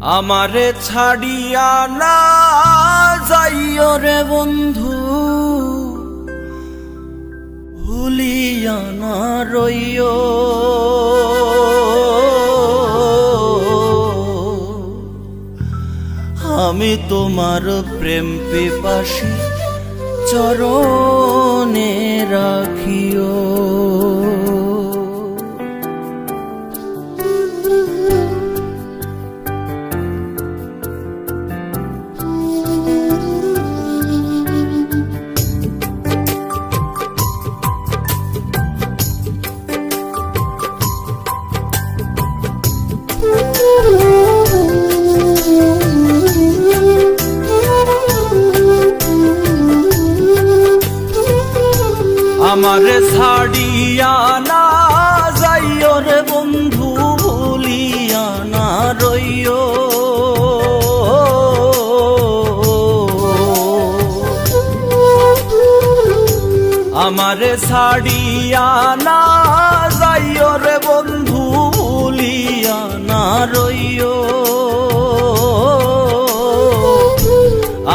আমারে ছাড়িয়া না যাইও রে বন্ধু, ভুলিয়া না রইও। আমি তোমার প্রেম পিপাসী চরণে রাখিও। আমারে ছাড়িয়া না যাইও রে বন্ধু, ভুলিয়া না রইও। আমারে ছাড়িয়া না যাইও রে বন্ধু, ভুলিয়া না রইও।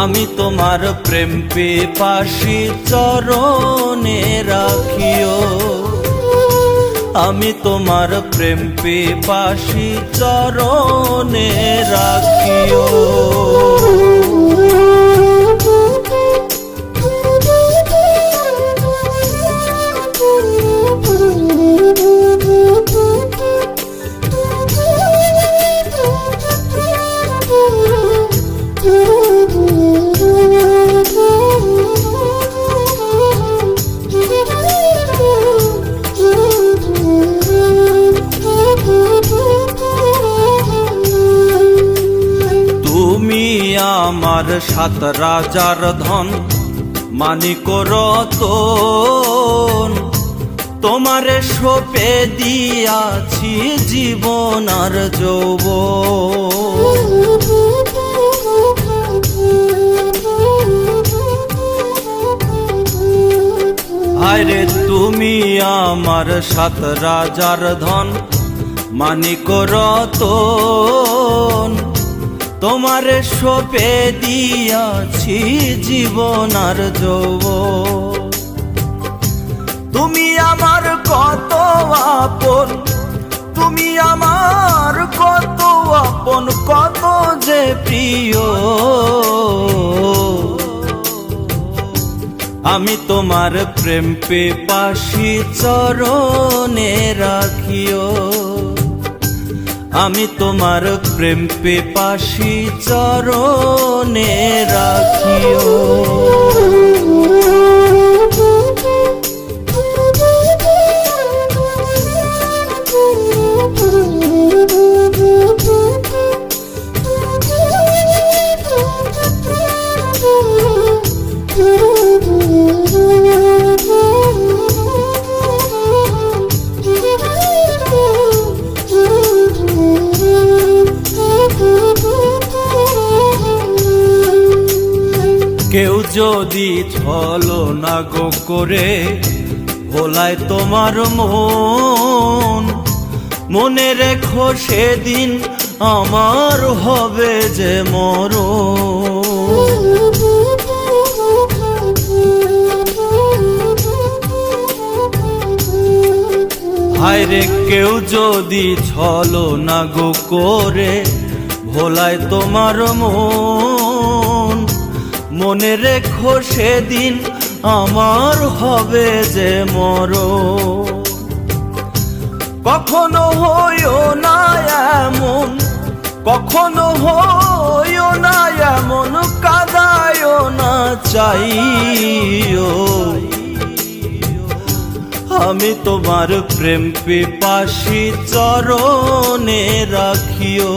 আমি তোমার প্রেম পিপাসী চরণে রাখিও। আমি তোমার প্রেম পিপাসী চরণে রাখিও। আমার সাত রাজার ধন, মানিক রতন, তোমারে সঁপে দিয়াছি জীবন আর যৌবন। আরে তুমি আমার সাত রাজার ধন, মানিক রতন, তোমারে সঁপে দিয়াছি জীবন আর যৌবন। তুমি আমার কত আপন, তুমি আমার কত আপন, কত যে প্রিয়। আমি তোমার প্রেম পিপাসী চরণে রাখিও। আমি তোমার প্রেম পিপাসী চরণে রাখিও। কেউ যদি ছলনা গো করে ভোলায় তোমার মন, মনে রেখো সেদিন আমার হবে যে মরণ। হায়রে কেউ যদি ছলনা গো করে ভোলায় তোমার মন, মনে রেখো সেদিন আমার হবে যে মরণ। কখনো হইও না এমন, কখনো হইও না এমন, কাঁদায়ও না চাইও। আমি তোমার প্রেম পিপাসী চরণে রাখিও।